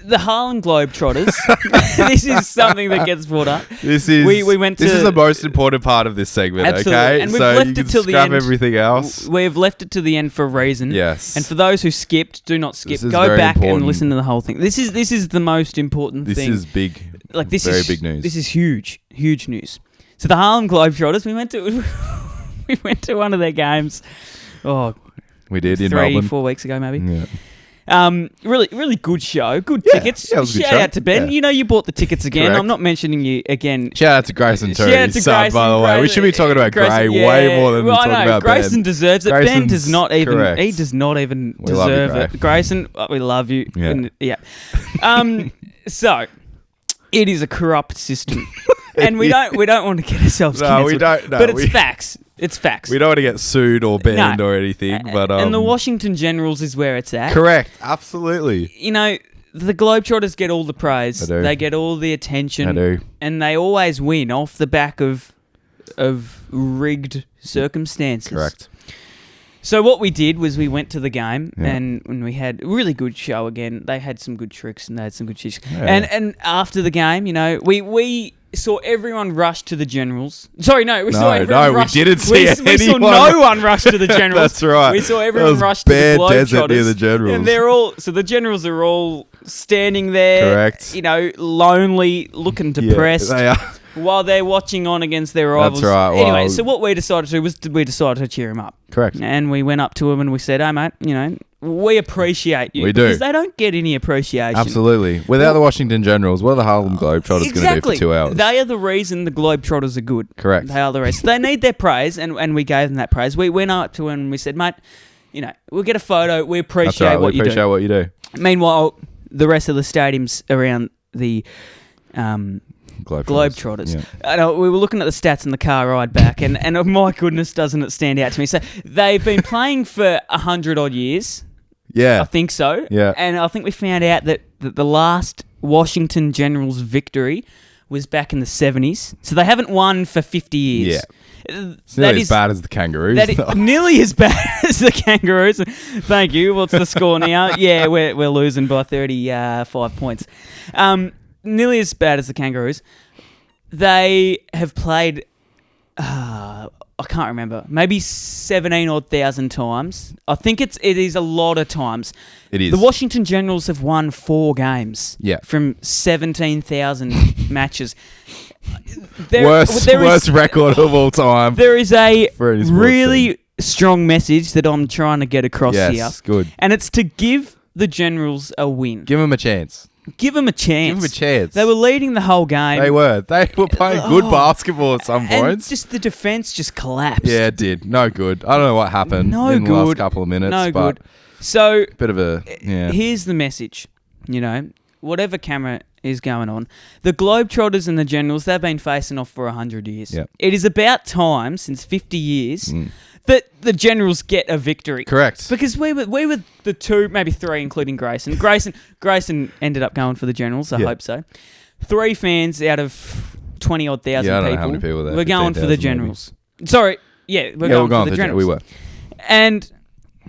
the Harlem Globetrotters. This is something that gets brought up. This is the most important part of this segment. Absolutely. Okay, and we've left it till the end. Everything else. We've left it to the end for a reason. Yes. And for those who skipped, do not skip. Go back and listen to the whole thing. This is the most important thing. This is big. Like this very is big news. This is huge news. So the Harlem Globetrotters, we went to one of their games. Oh, we did in Melbourne 3-4 weeks ago, maybe. Yeah. Really good show. Good tickets. Yeah, it was a good Shout show. out to Ben. Yeah. You bought the tickets again. Correct. I'm not mentioning you again. Shout out to Grayson too. Shout out to His son, Grayson, by the way. We should be talking about Gray way more than talking about Ben. Grayson deserves it. Ben does not even. Correct. He does not even We love you, deserve Gray. it. Grayson, we love you. Yeah. So it is a corrupt system, and we don't want to get ourselves cancelled. No, we don't. No, but it's facts. It's facts. We don't want to get sued or banned or anything. But and the Washington Generals is where it's at. Correct. Absolutely. The Globetrotters get all the praise. I do. They get all the attention. I do. And they always win off the back of rigged circumstances. Correct. So what we did was we went to the game and when we had a really good show again. They had some good tricks and they had some good shit. Yeah. And after the game, we saw everyone rush to the Generals. Sorry, no, we saw everyone rush. We didn't see anyone. We saw no one rush to the Generals. That's right. We saw everyone rush to the Globetrotters. Desert near the Generals. And so the Generals are all standing there. Correct. Lonely, looking depressed. Yeah, they are. While they're watching on against their rivals. That's right. Anyway, so what we decided to do was we decided to cheer him up. Correct. And we went up to him and we said, "Hey, mate, we appreciate you." We do. Because they don't get any appreciation. Absolutely. Without the Washington Generals, what are the Harlem Globetrotters going to do for 2 hours? They are the reason the Globetrotters are good. Correct. They are the reason. They need their praise, and we gave them that praise. We went up to him and we said, "Mate, we'll get a photo. We appreciate what you do." We appreciate what you do. Meanwhile, the rest of the stadiums around the Globetrotters. Yeah. I know, we were looking at the stats in the car ride back, and oh my goodness, doesn't it stand out to me? So they've been playing for 100 odd years. Yeah. I think so. Yeah. And I think we found out that the last Washington Generals victory was back in the 70s. So they haven't won for 50 years. Yeah. It's nearly as bad as the Kangaroos. Nearly as bad as the Kangaroos. Thank you. What's the score now? Yeah, we're losing by 35 points. Nearly as bad as the Kangaroos. They have played, I can't remember, maybe 17,000 times. I think it is a lot of times. It is. The Washington Generals have won 4 games from 17,000 matches. Worst record of all time. There is a really strong message that I'm trying to get across here. Yes, good. And it's to give the Generals a win. Give them a chance. Give them a chance. Give them a chance. They were leading the whole game. They were playing good basketball at some and points. Just the defense just collapsed. Yeah, it did. No good. I don't know what happened in the last couple of minutes. No but good. So, bit of a here's the message. Whatever camera is going on, the Globetrotters and the Generals, they've been facing off for 100 years. Yep. It is about time, since 50 years, that the Generals get a victory. Correct. Because we were the 2, maybe 3, including Grayson. Grayson ended up going for the Generals. I hope so. 3 fans out of 20-odd thousand I don't people. know how many people there. We're going for the Generals. Maybe. Sorry. Yeah, we're going for the Generals. We were. And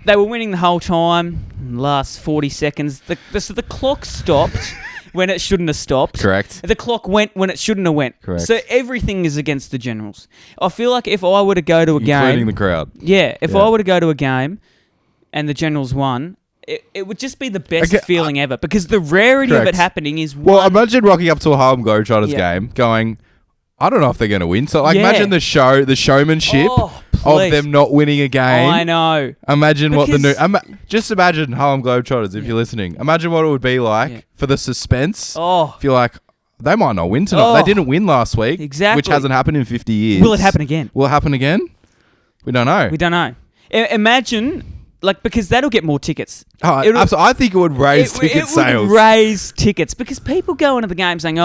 they were winning the whole time. Last 40 seconds. So the clock stopped when it shouldn't have stopped. Correct. The clock went when it shouldn't have went. Correct. So everything is against the Generals. I feel like if I were to go to a game... Including the crowd. Yeah, if I were to go to a game and the Generals won, it would just be the best feeling ever, because the rarity of it happening is Well, imagine rocking up to a Harlem Globetrotters game going, I don't know if they're going to win. So, imagine the showmanship of them not winning a game. I know. Imagine just imagine Harlem Globetrotters, if you're listening. Imagine what it would be like for the suspense. If you're like, they might not win tonight. They didn't win last week. Exactly. Which hasn't happened in 50 years. Will it happen again? Will it happen again? We don't know. We don't know. Imagine, because that'll get more tickets. Absolutely. I think it would raise ticket sales. It would raise tickets, because people go into the game saying,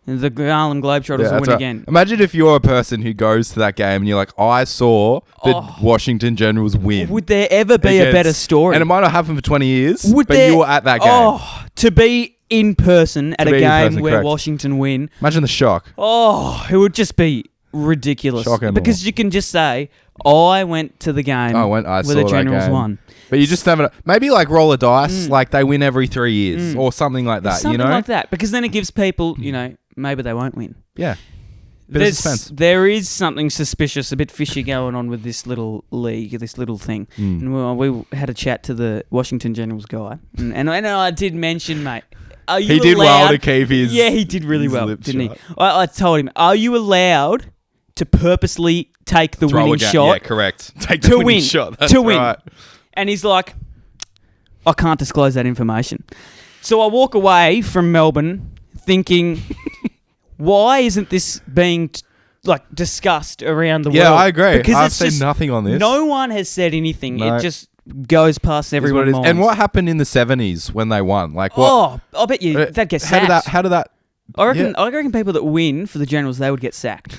the Harlem Globetrotters will win again. Imagine if you're a person who goes to that game and you're like, I saw the Washington Generals win. Would there ever be a better story? And it might not happen for 20 years, but you were at that game. To be in person at a game where Washington win. Imagine the shock. It would just be ridiculous. Shock and because you can just say, I went to the game I where saw the that Generals game. won. But you just haven't. Maybe like roll a dice, like they win every 3 years or something like that. Something you know, like that, because then it gives people, maybe they won't win. Yeah. Bit of suspense. There is something suspicious, a bit fishy going on with this little league, this little thing. And we had a chat to the Washington Generals guy, and I did mention, mate. He did well to keep his. Yeah, he did really well, didn't he? I told him, are you allowed to purposely take the winning shot? Yeah, correct. Take the winning shot. That's right. And he's like, I can't disclose that information. So I walk away from Melbourne thinking, why isn't this being discussed around the world? Yeah, I agree. Because I've seen nothing on this. No one has said anything. No. It just goes past everyone's minds. And what happened in the 70s when they won? Like what? Oh, I bet you that gets sacked. How did that? I reckon people that win for the Generals, they would get sacked,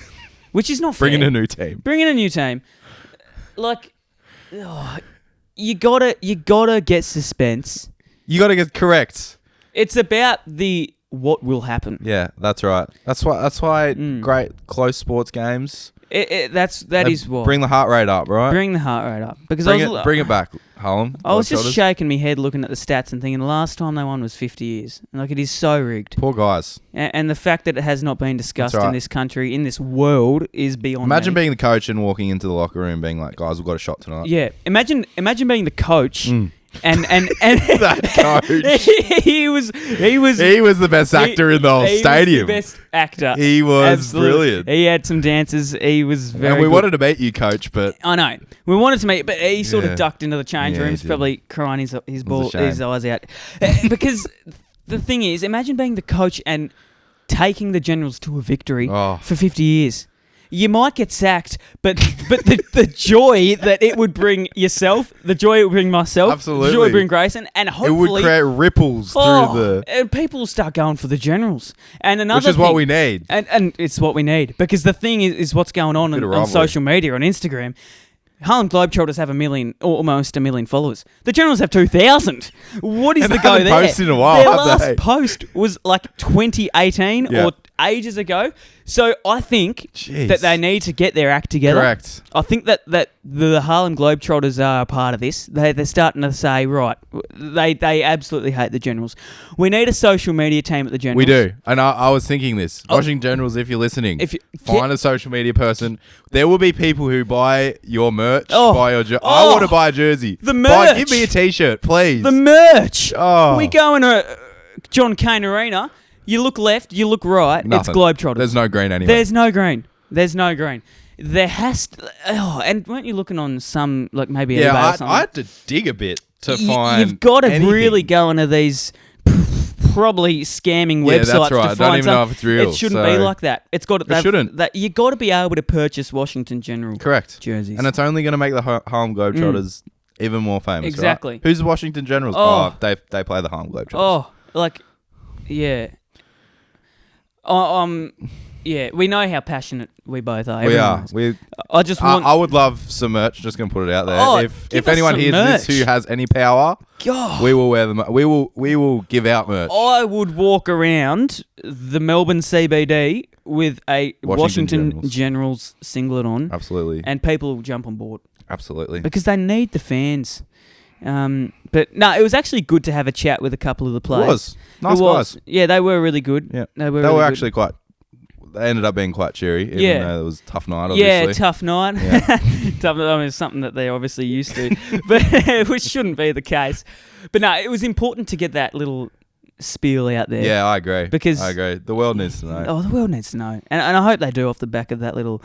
which is not fair. Bring in a new team. Like, you gotta get suspense. You gotta get correct. It's about what will happen. Yeah, that's right. That's why great close sports games. That is what bring the heart rate up, right? Bring the heart rate up because bring it back, Harlem. I was just shaking my head looking at the stats and thinking the last time they won was 50 years. Like, it is so rigged. Poor guys. And the fact that it has not been discussed in this country, in this world, is beyond. Imagine being the coach and walking into the locker room being like, "Guys, we've got a shot tonight." Yeah. Imagine being the coach. And that coach. he was the best actor in the whole stadium. He was the best actor. He was brilliant. He had some dances. He was very. And we good. wanted to meet you, coach, but I know we wanted to meet, but he sort of ducked into the change rooms, probably crying his eyes out. Because the thing is, imagine being the coach and taking the Generals to a victory for 50 years. You might get sacked, but the joy that it would bring yourself, the joy it would bring myself, absolutely, the joy it would bring Grayson, and hopefully it would create ripples through and people will start going for the Generals. And another which is what we need, and it's what we need, because the thing is what's going on social media, on Instagram. Harlem Globetrotters have almost a million followers. The Generals have 2,000. What is the go there? Posted in a while, their last post was like 2018 or ages ago. So I think that they need to get their act together. Correct. I think that the Harlem Globetrotters are a part of this. They're starting to say, right, they absolutely hate the Generals. We need a social media team at the Generals. We do. And I was thinking this. Washington Generals, if you're listening, find a social media person. There will be people who buy your merch, buy your jersey. I want to buy a jersey. The merch. Give me a t-shirt, please. The merch. Oh. We go in a John Cain Arena. You look left, you look right. Nothing. It's Globetrotters. There's no green anywhere. There's no green. There has to... and weren't you looking on some, like maybe eBay or something? I had to dig a bit to find You've got to anything. really go into these probably scamming websites that's right. to find I don't even know if it's real. It shouldn't be like that. It shouldn't. You got to be able to purchase Washington General jerseys. And it's only going to make the Harlem Globetrotters even more famous, exactly. Right? Who's the Washington Generals? They play the Harlem Globetrotters. Yeah. Yeah, we know how passionate we both are. We are. I would love some merch. Just gonna put it out there. If anyone hears this who has any power, we will wear them. We will give out merch. I would walk around the Melbourne CBD with a Washington Generals singlet on. Absolutely. And people will jump on board. Absolutely. Because they need the fans. But no, it was actually good to have a chat with a couple of the players. It was. Nice guys. Yeah, they were really good. Yeah. They were actually quite... They ended up being quite cheery, even though it was a tough night, obviously. Yeah, tough night. Yeah. Tough, I mean, it's something that they're obviously used to, but which shouldn't be the case. But no, it was important to get that little spiel out there. Yeah, I agree. Because I agree. The world needs to know. Oh, the world needs to know. And I hope they do off the back of that little...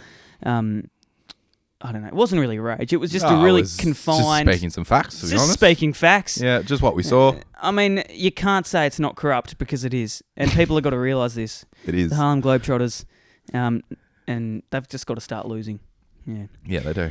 I don't know. It wasn't really rage. It was just a really confined... Just speaking some facts, to be honest. Just speaking facts. Yeah, just what we saw. I mean, you can't say it's not corrupt because it is. And people have got to realise this. It is. The Harlem Globetrotters, and they've just got to start losing. Yeah. Yeah, they do.